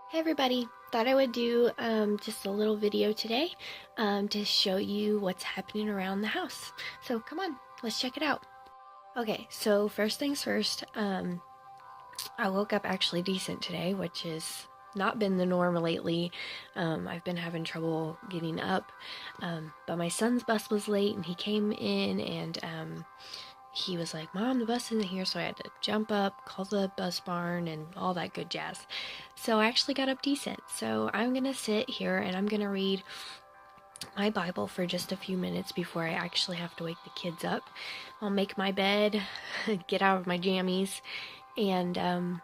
Hey everybody, thought I would do just a little video today to show you what's happening around the house. So come on, let's check it out. Okay, so first things first, I woke up actually decent today, which has not been the norm lately. I've been having trouble getting up, but my son's bus was late and he came in and he was like, "Mom, the bus isn't here," so I had to jump up, call the bus barn, and all that good jazz. So I actually got up decent. So I'm gonna sit here and I'm gonna read my Bible for just a few minutes before I actually have to wake the kids up. I'll make my bed, get out of my jammies, and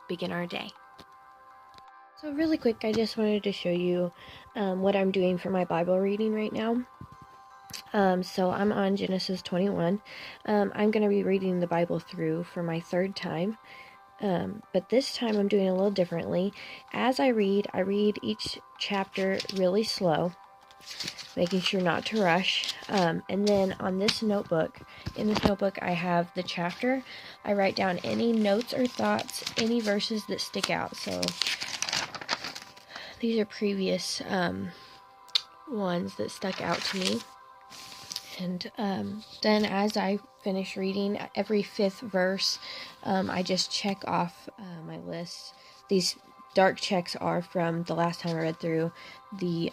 begin our day. So really quick, I just wanted to show you what I'm doing for my Bible reading right now. So I'm on Genesis 21. I'm going to be reading the Bible through for my third time. But this time I'm doing a little differently. As I read each chapter really slow, making sure not to rush. And then on this notebook, in this notebook I have the chapter. I write down any notes or thoughts, any verses that stick out. So these are previous ones that stuck out to me. And then as I finish reading, every fifth verse, I just check off my list. These dark checks are from the last time I read through. The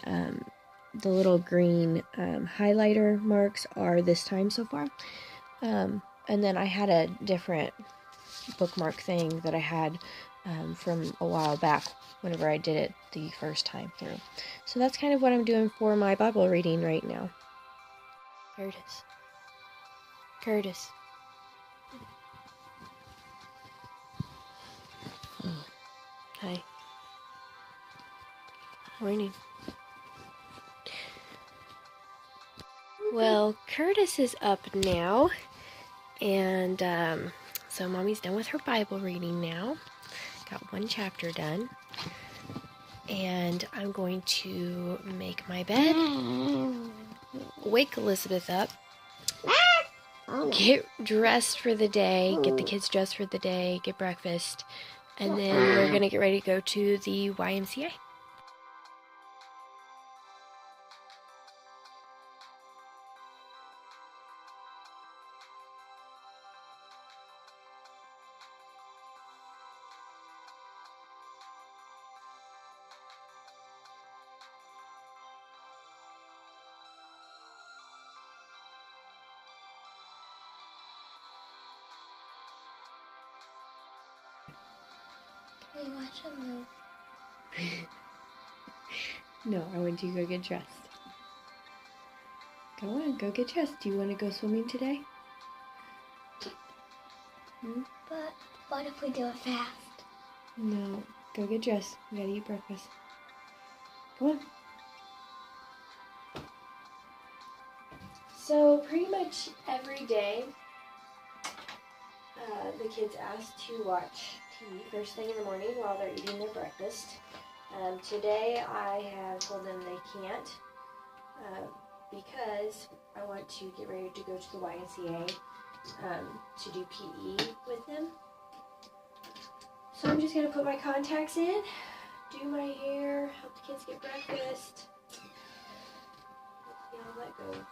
little green highlighter marks are this time so far. And then I had a different bookmark thing that I had from a while back whenever I did it the first time through. So that's kind of what I'm doing for my Bible reading right now. Curtis. Curtis. Hi. Morning. Well, Curtis is up now, and so Mommy's done with her Bible reading now. Got one chapter done, and I'm going to make my bed, wake Elizabeth up, get dressed for the day, get the kids dressed for the day, get breakfast, and then we're gonna get ready to go to the YMCA. Can we watch a movie? No, I want you to go get dressed. Go on, go get dressed. Do you want to go swimming today? But what if we do it fast? No, go get dressed. We gotta eat breakfast. Come on. So pretty much every day, the kids ask to watch TV first thing in the morning while they're eating their breakfast. Today I have told them they can't because I want to get ready to go to the YMCA to do PE with them. So I'm just going to put my contacts in, do my hair, help the kids get breakfast. Let's see how that goes.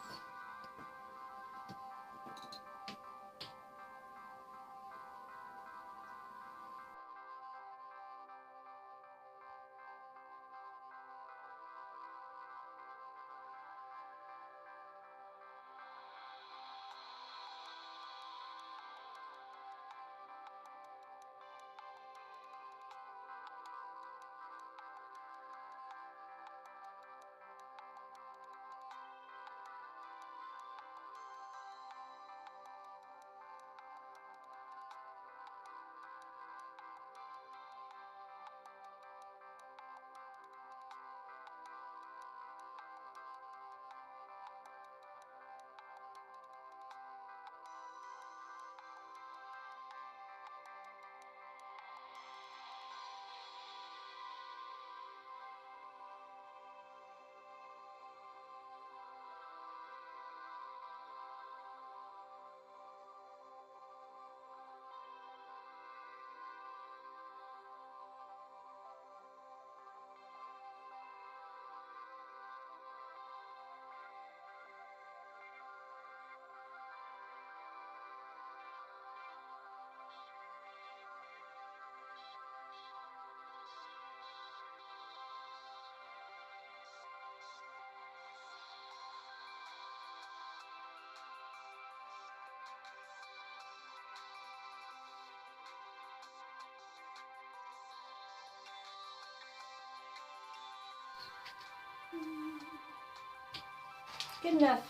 Good enough.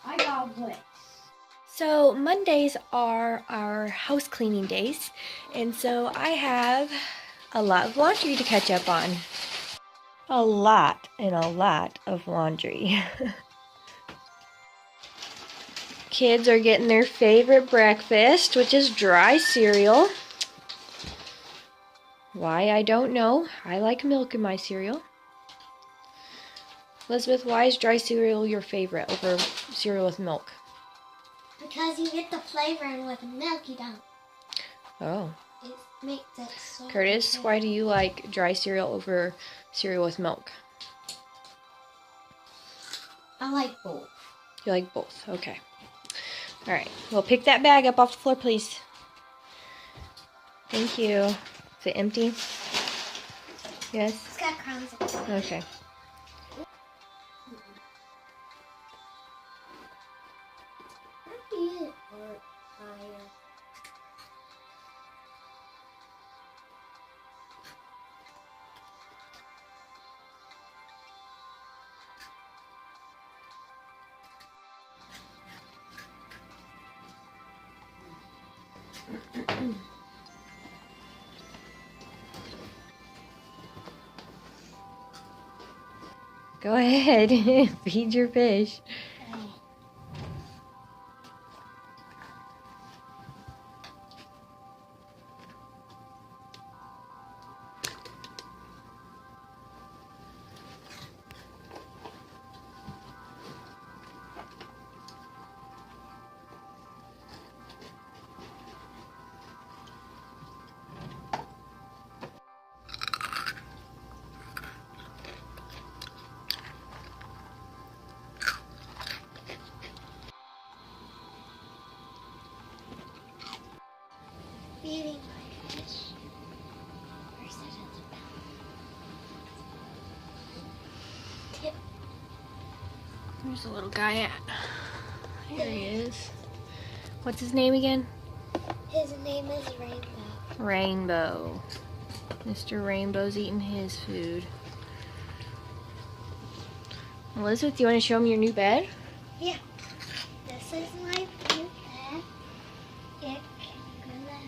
I got what? So Mondays are our house cleaning days, and so I have a lot of laundry to catch up on. A lot of laundry. Kids are getting their favorite breakfast, which is dry cereal. Why, I don't know. I like milk in my cereal. Elizabeth, why is dry cereal your favorite over cereal with milk? Because you get the flavor, and with milk you don't. Oh. It makes it so Curtis, good. why do you like dry cereal over cereal with milk? I like both. You like both, okay. All right, well, pick that bag up off the floor, please. Thank you. Is it empty? Yes? It's got crumbs in it. Okay. Go ahead, feed your fish. Feeding my fish. Where's that other bell? Tip. Where's the little guy at? Here he is. What's his name again? His name is Rainbow. Rainbow. Mr. Rainbow's eating his food. Elizabeth, do you want to show me your new bed? Yeah. This is my new bed. It can go up.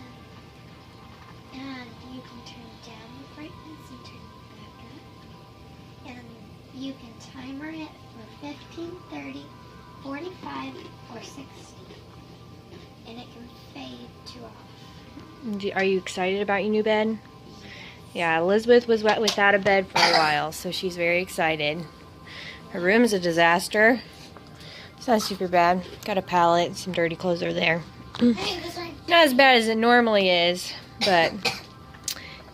And you can turn it down the brightness and turn it back up. And you can timer it for 15, 30, 45, or 60. And it can fade to off. Are you excited about your new bed? Yeah, Elizabeth was without a bed for a while, so she's very excited. Her room's a disaster. It's not super bad. Got a pallet, some dirty clothes are there. Hey, this one. Not as bad as it normally is, but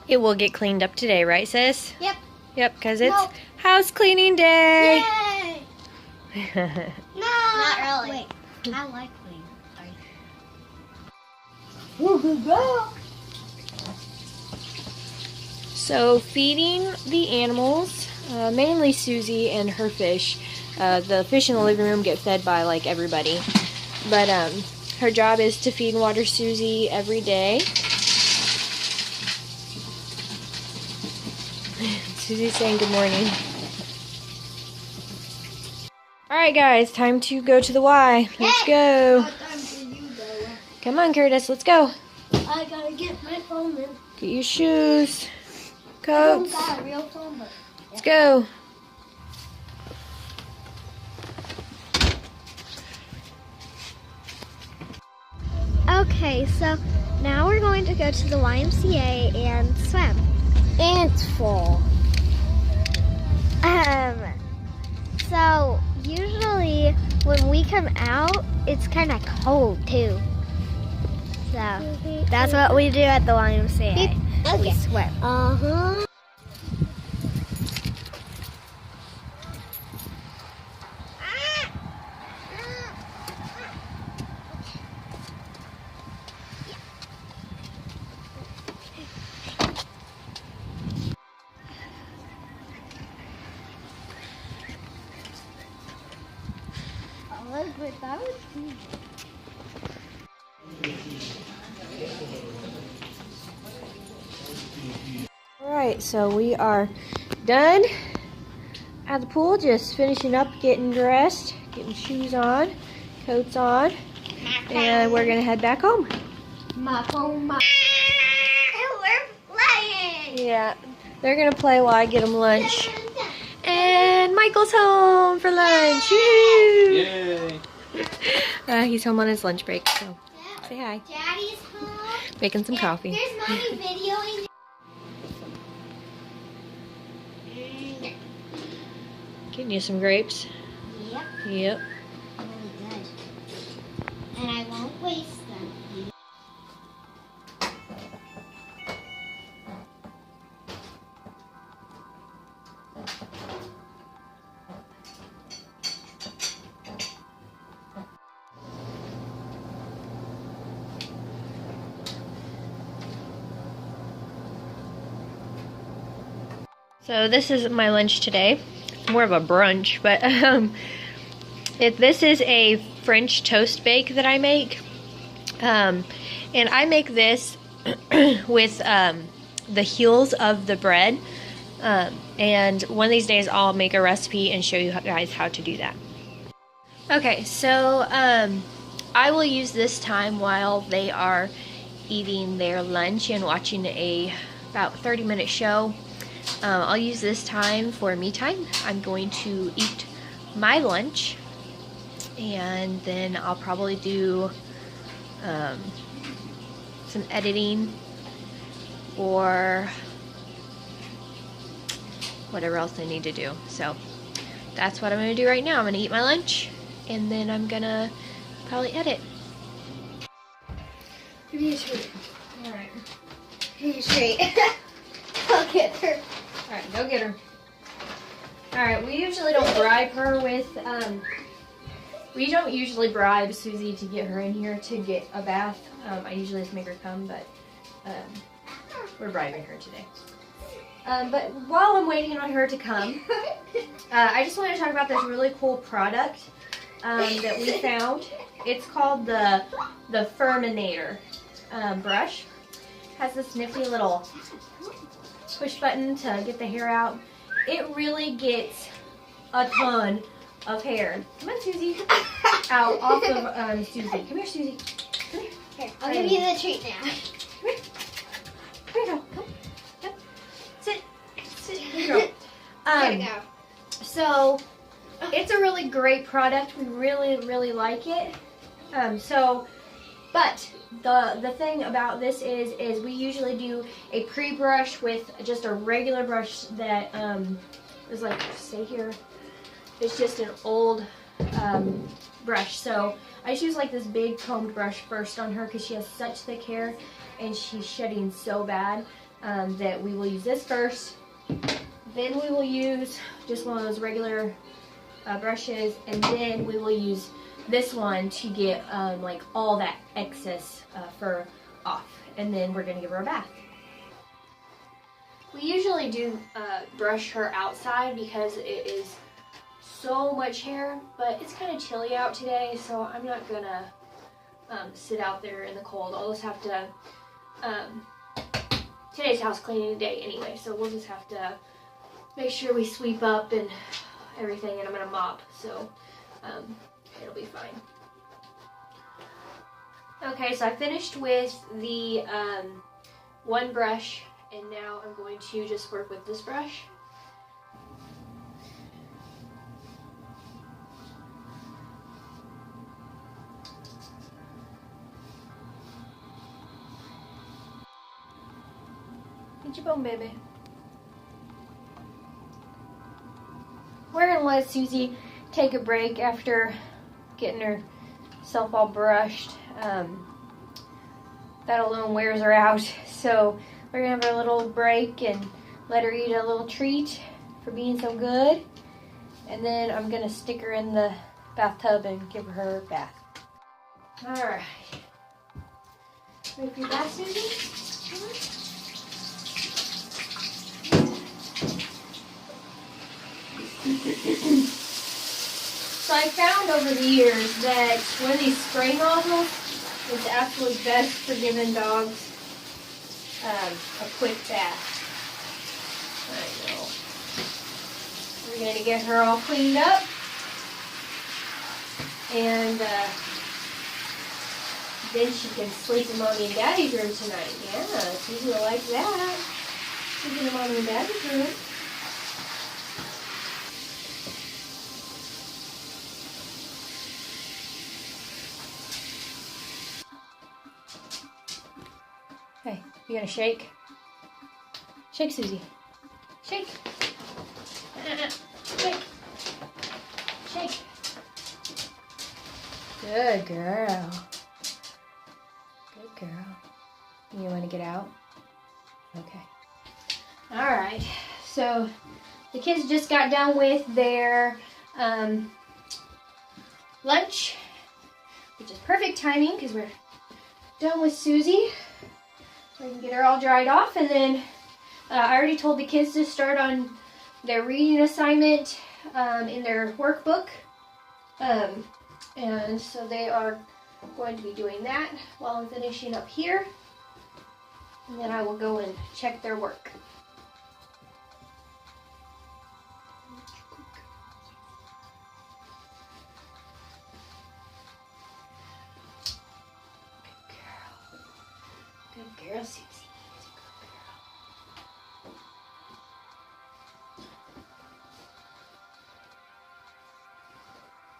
it will get cleaned up today, right, sis? Yep. Yep, because it's No. house cleaning day. Yay! No. Not really. Wait. I like clean. So feeding the animals, mainly Susie and her fish. The fish in the living room get fed by like everybody. But her job is to feed and water Susie every day. Susie's saying good morning. Alright guys, time to go to the Y. Let's go. Time for you, though. Come on Curtis, let's go. I gotta get my phone in. Get your shoes, I coats. got a real phone, but Let's go. okay, so now we're going to go to the YMCA and swim. And it's full. So usually when we come out, it's kind of cold too. So that's what we do at the YMCA. Okay. We swim. Uh-huh. Elizabeth, that was easy. Alright, so we are done at the pool, just finishing up, getting dressed, getting shoes on, coats on, and we're gonna head back home. My phone, we're playing! Yeah, they're gonna play while I get them lunch. And Michael's home for lunch. Yay! He's home on his lunch break, so say hi. Daddy's home. Making some coffee. There's mommy videoing. Getting you some grapes. Yep. Yep. Really good. And I won't waste them. So this is my lunch today. It's more of a brunch, but this is a French toast bake that I make. And I make this with the heels of the bread. And one of these days I'll make a recipe and show you guys how to do that. Okay, so I will use this time while they are eating their lunch and watching a about 30-minute show. I'll use this time for me time. I'm going to eat my lunch, and then I'll probably do some editing or whatever else I need to do. So that's what I'm going to do right now. I'm going to eat my lunch, and then I'm going to probably edit. Give me a treat. Alright. Give me a treat. I'll get her. Alright, go get her. Alright, we usually don't bribe her with, we don't usually bribe Susie to get her in here to get a bath. I usually just make her come, but we're bribing her today. But while I'm waiting on her to come, I just wanted to talk about this really cool product that we found. It's called the Furminator brush. It has this nifty little push button to get the hair out. It really gets a ton of hair. Come on, Susie. Out off of Susie. Come here, Susie. Come here. Here, I'll give you the treat now. Come here. Come here, girl. Come. Yep. Sit. Sit. Here you go. There we go. So, it's a really great product. We really, really like it. But the thing about this is we usually do a pre-brush with just a regular brush that is like, stay here. It's just an old brush. So I just use like this big combed brush first on her because she has such thick hair and she's shedding so bad that we will use this first. Then we will use just one of those regular brushes, and then we will use this one to get like all that excess fur off, and then we're gonna give her a bath. We usually do brush her outside because it is so much hair, but it's kind of chilly out today, so I'm not gonna sit out there in the cold. I'll just have to, today's house cleaning day anyway, so we'll just have to make sure we sweep up and everything, and I'm gonna mop, so it'll be fine. Okay, so I finished with the one brush, and now I'm going to just work with this brush. Get your bone, baby. We're gonna let Susie take a break after getting herself all brushed. That alone wears her out. So we're gonna have a little break and let her eat a little treat for being so good. And then I'm gonna stick her in the bathtub and give her a bath. Alright. Ready for your bath, Susie? So I found over the years that one of these spray nozzles is absolutely best for giving dogs a quick bath. I know. We're going to get her all cleaned up. And then she can sleep in Mommy and Daddy's room tonight. Yeah, Susie will like that. Sleeping in Mommy and Daddy's room. Hey, you gonna shake? Shake, Susie. Shake. Shake. Shake. Good girl. Good girl. You want to get out? Okay. Alright. So, the kids just got done with their lunch, which is perfect timing because we're done with Susie. So I can get her all dried off, and then I already told the kids to start on their reading assignment in their workbook. And so they are going to be doing that while I'm finishing up here. And then I will go and check their work. Good girl, Susie.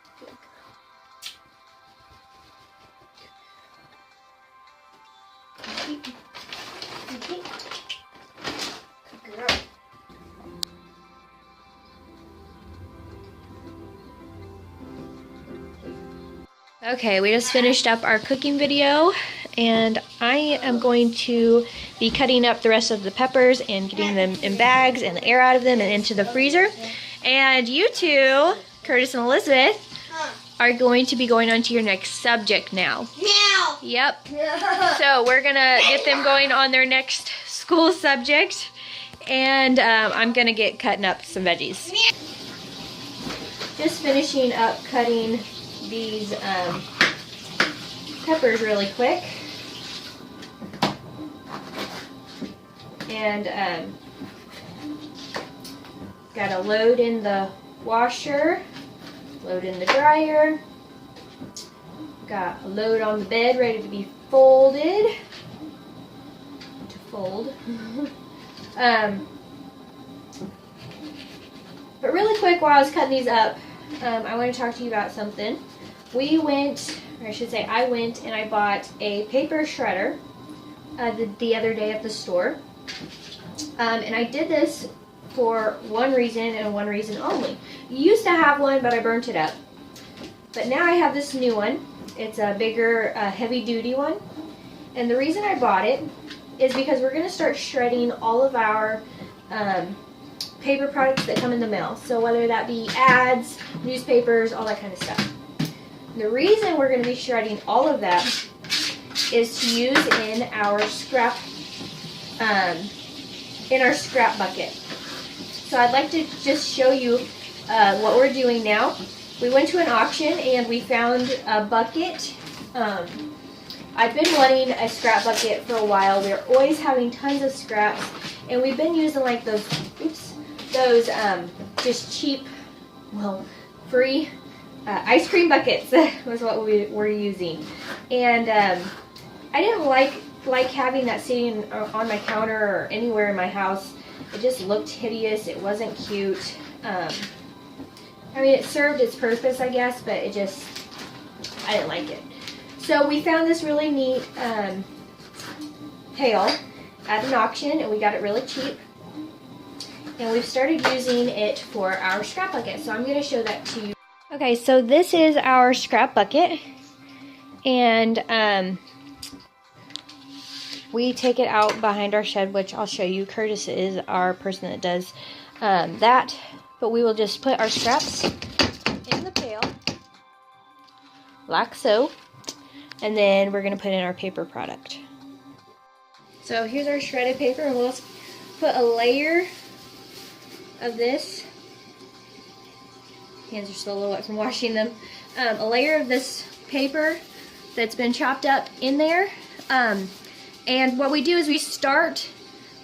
Good girl. Good girl. Okay, we just finished up our cooking video, and I am going to be cutting up the rest of the peppers and getting them in bags and the air out of them and into the freezer. And you two, Curtis and Elizabeth, are going to be going on to your next subject now. Now! Yep. So we're going to get them going on their next school subject, and I'm going to get cutting up some veggies. Just finishing up cutting these peppers really quick. And got a load in the washer, load in the dryer, got a load on the bed ready to be folded, to fold. But really quick, while I was cutting these up, I want to talk to you about something. We went, or I should say I went, and I bought a paper shredder the other day at the store. And I did this for one reason and one reason only. You used to have one, but I burnt it up. But now I have this new one. It's a bigger, heavy-duty one. And the reason I bought it is because we're going to start shredding all of our paper products that come in the mail. So whether that be ads, newspapers, all that kind of stuff. The reason we're going to be shredding all of that is to use in our scrap bucket. So I'd like to just show you what we're doing now. We went to an auction and we found a bucket. I've been wanting a scrap bucket for a while. We're always having tons of scraps, and we've been using like those just cheap, well, free ice cream buckets was what we were using. And I didn't like having that sitting on my counter or anywhere in my house. It just looked hideous. It wasn't cute. I mean, it served its purpose, I guess, but I didn't like it. So we found this really neat pail at an auction, and we got it really cheap. And we've started using it for our scrap bucket. So I'm going to show that to you. Okay, so this is our scrap bucket. And we take it out behind our shed, which I'll show you. Curtis is our person that does that. But we will just put our scraps in the pail, like so. And then we're going to put in our paper product. So here's our shredded paper, and we'll put a layer of this. Hands are still a little wet from washing them. A layer of this paper that's been chopped up in there. And what we do is we start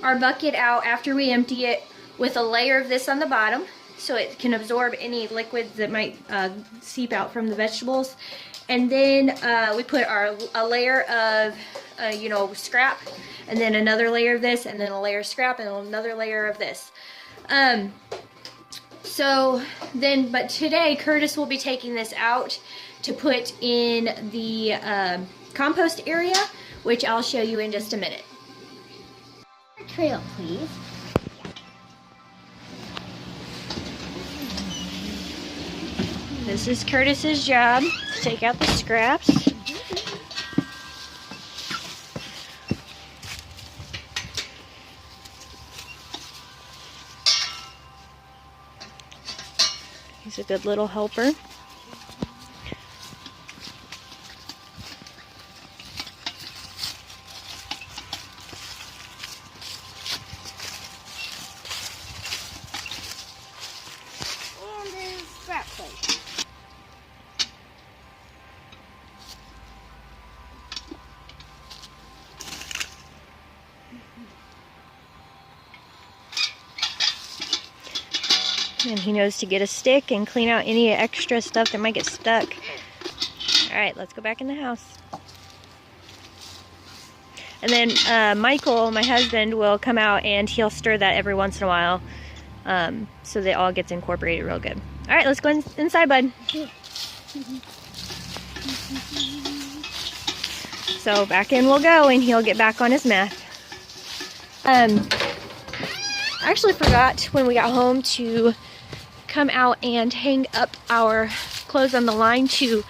our bucket out after we empty it with a layer of this on the bottom so it can absorb any liquids that might seep out from the vegetables. And then we put a layer of, you know, scrap, and then another layer of this, and then a layer of scrap, and another layer of this. But today Curtis will be taking this out to put in the compost area, which I'll show you in just a minute. Trail, please. This is Curtis's job, to take out the scraps. He's a good little helper. And there's scrap plate. And he knows to get a stick and clean out any extra stuff that might get stuck. Alright, let's go back in the house. And then Michael, my husband, will come out and he'll stir that every once in a while, so that it all gets incorporated real good. Alright, let's go inside, bud. So back in we'll go, and he'll get back on his math. I actually forgot when we got home to come out and hang up our clothes on the line to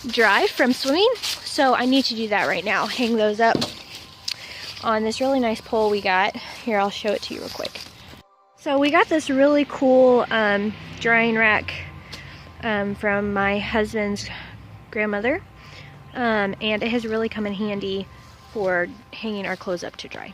dry from swimming. So I need to do that right now. Hang those up on this really nice pole we got. Here, I'll show it to you real quick. So we got this really cool drying rack from my husband's grandmother. And it has really come in handy for hanging our clothes up to dry.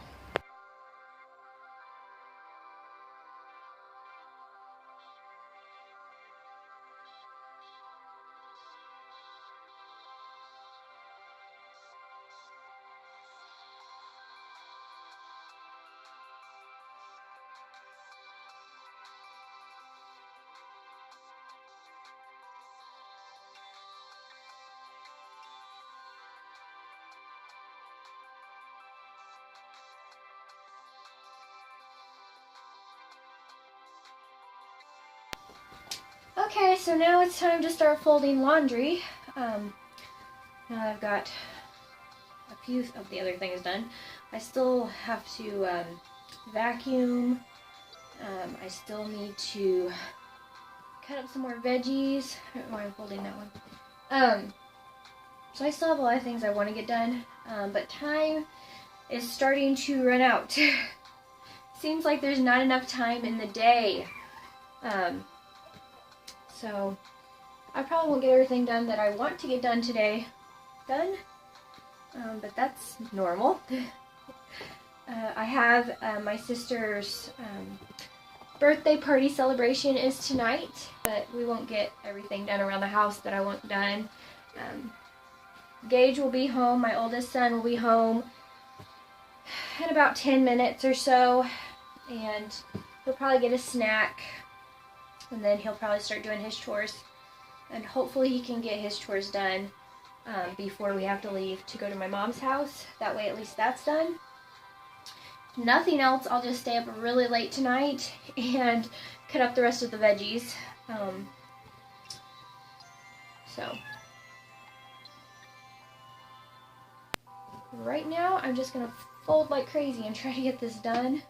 Okay, so now it's time to start folding laundry. Now I've got a few of the other things done. I still have to vacuum. I still need to cut up some more veggies. I don't know why I'm folding that one. So I still have a lot of things I want to get done, but time is starting to run out. Seems like there's not enough time in the day. So I probably won't get everything done that I want to get done today done, but that's normal. I have my sister's birthday party celebration is tonight, but we won't get everything done around the house that I want done. Gage will be home, my oldest son will be home in about 10 minutes or so, and he'll probably get a snack. And then he'll probably start doing his chores. And hopefully he can get his chores done before we have to leave to go to my mom's house. That way at least that's done. Nothing else, I'll just stay up really late tonight and cut up the rest of the veggies. So right now I'm just going to fold like crazy and try to get this done.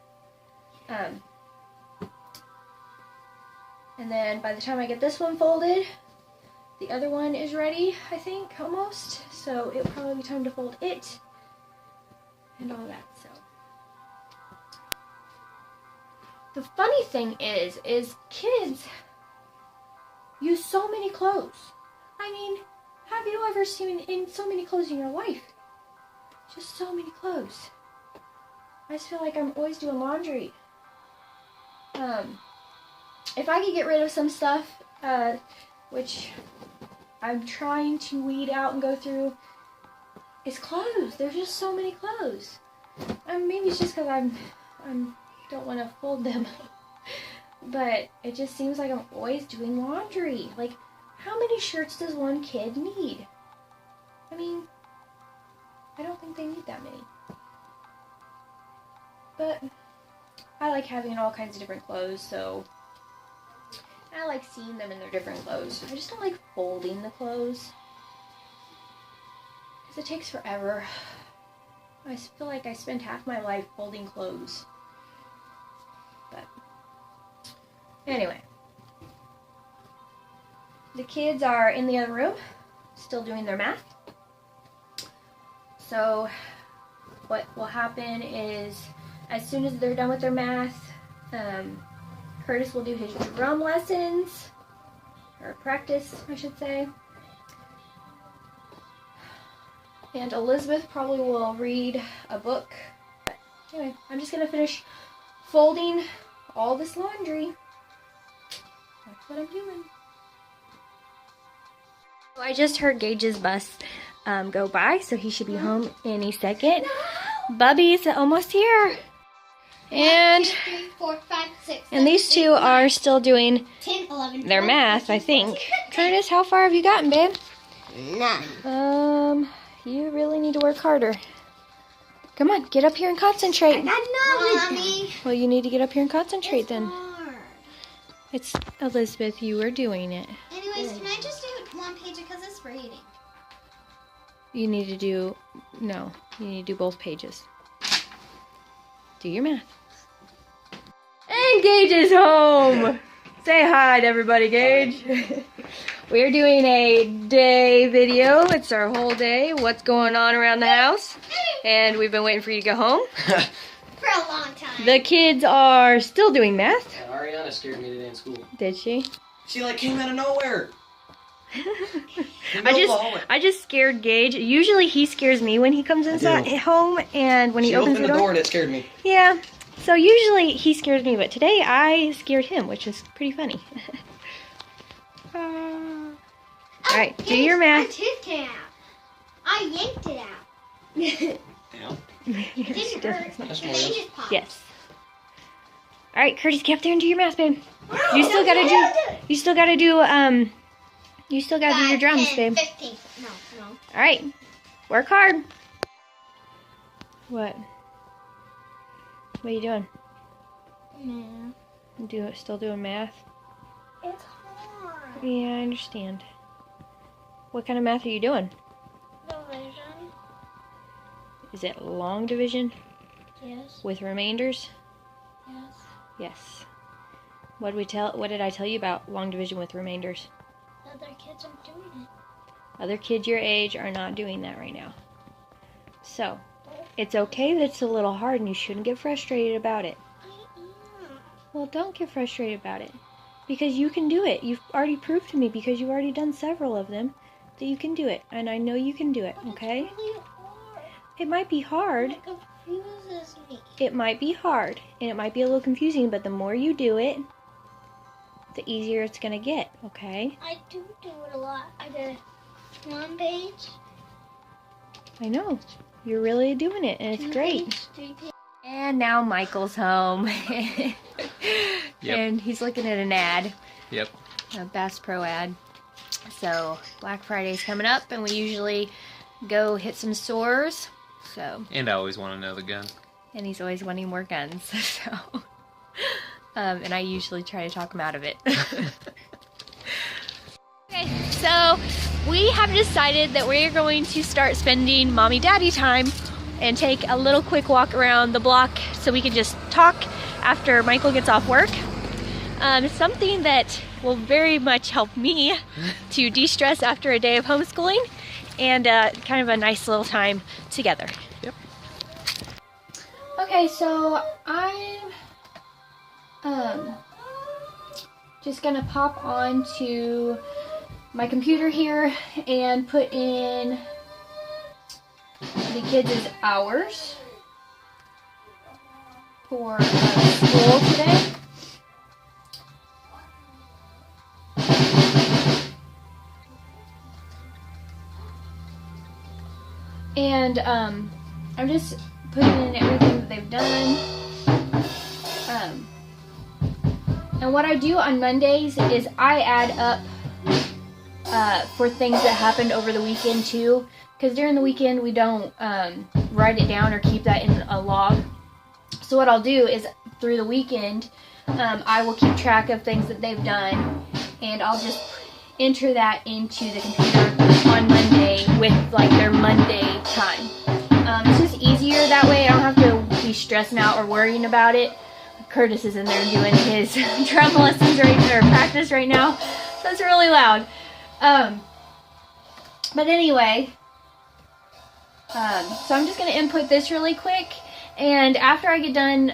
And then by the time I get this one folded, the other one is ready, I think, almost. So it'll probably be time to fold it and all that, so. The funny thing is kids use so many clothes. I mean, have you ever seen in so many clothes in your life? Just so many clothes. I just feel like I'm always doing laundry. If I could get rid of some stuff, which I'm trying to weed out and go through, is clothes. There's just so many clothes. Maybe it's just because I don't want to fold them. But it just seems like I'm always doing laundry. Like, how many shirts does one kid need? I mean, I don't think they need that many. But I like having all kinds of different clothes, so I like seeing them in their different clothes. I just don't like folding the clothes, because it takes forever. I feel like I spend half my life folding clothes. But anyway, the kids are in the other room, still doing their math. So what will happen is, as soon as they're done with their math, Curtis will do his drum lessons, or practice, I should say. And Elizabeth probably will read a book. But anyway, I'm just going to finish folding all this laundry. That's what I'm doing. I just heard Gage's bus go by, so he should be home any second. No! Bubby's almost here. And 1, 2, 3, 4, 5, 6, and these two are still doing 10, 11, their 12, math, 13, I think. 14, 15. Curtis, how far have you gotten, babe? None. You really need to work harder. Come on, get up here and concentrate. Mommy. Well, you need to get up here and concentrate It's then. hard. It's Elizabeth, you are doing it. Anyways, can I just do one page because it's reading? You need to do, no, you need to do both pages. Do your math. And Gage is home. Say hi to everybody, Gage. We're doing a day video. It's our whole day, what's going on around the house. And we've been waiting for you to go home. For a long time. The kids are still doing math. Ariana scared me today in school. Did she? She like came out of nowhere. I just scared Gage. Usually he scares me when he comes inside home, and when he opens the door and it scared me. Yeah. So usually he scares me, but today I scared him, which is pretty funny. All right, do your math. My tooth came out. I yanked it out. Yeah. It didn't hurt. That's It more just popped. Yes. All right, Curtis, get up there and do your math, babe. You still gotta do. You still gotta do. You still gotta do your 5, drums, 10, babe. 15. No. All right, work hard. What? What are you doing? No. Still doing math? It's hard. Yeah, I understand. What kind of math are you doing? Division. Is it long division Yes. with remainders? Yes. Yes. What did I tell you about long division with remainders? Other kids are doing it. Other kids your age are not doing that right now. So, it's okay that it's a little hard and you shouldn't get frustrated about it. Well, don't get frustrated about it. Because you can do it. You've already proved to me, because you've already done several of them, that you can do it. And I know you can do it, okay? It's really hard. It might be hard. It confuses me. It might be hard. And it might be a little confusing, but the more you do it, the easier it's going to get, okay? I do it a lot. I did 1 page. I know. You're really doing it, and it's 2 great. page, 3 page. And now Michael's home. Yep. And he's looking at an ad, Yep. a Bass Pro ad. So Black Friday's coming up, and we usually go hit some stores. So, And I always want to know the gun. and he's always wanting more guns. So, and I usually try to talk him out of it. Okay, so we have decided that we're going to start spending mommy-daddy time and take a little quick walk around the block so we can just talk after Michael gets off work. Something that will very much help me to de-stress after a day of homeschooling, and kind of a nice little time together. Yep. Okay, so I'm just gonna pop on to my computer here and put in the kids' hours for school today. And I'm just putting in everything that they've done. And what I do on Mondays is I add up for things that happened over the weekend too, because during the weekend we don't write it down or keep that in a log. So what I'll do is through the weekend I will keep track of things that they've done, and I'll just enter that into the computer on Monday with like their Monday time. It's just easier that way. I don't have to be stressing out or worrying about it. Curtis is in there doing his drum lessons or practice right now, so it's really loud. But anyway, so I'm just going to input this really quick, and after I get done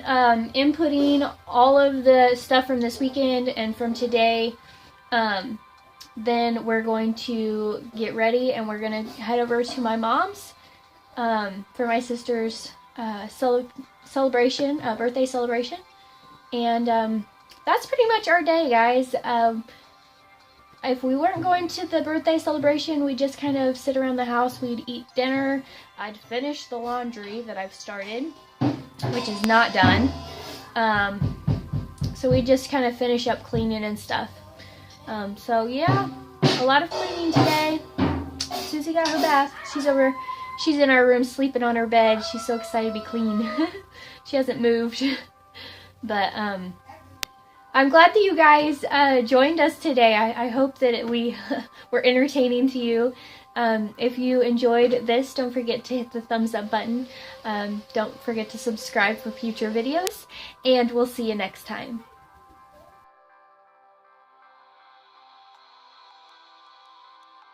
inputting all of the stuff from this weekend and from today, then we're going to get ready and we're going to head over to my mom's for my sister's celebration, birthday celebration. And that's pretty much our day, guys. If we weren't going to the birthday celebration, we'd just kind of sit around the house, we'd eat dinner, I'd finish the laundry that I've started, which is not done. So we just kind of finish up cleaning and stuff. So yeah, a lot of cleaning today. Susie got her bath. She's in our room sleeping on her bed. She's so excited to be clean. She hasn't moved. But I'm glad that you guys joined us today. I hope that we were entertaining to you. If you enjoyed this, don't forget to hit the thumbs up button. Don't forget to subscribe for future videos, and we'll see you next time.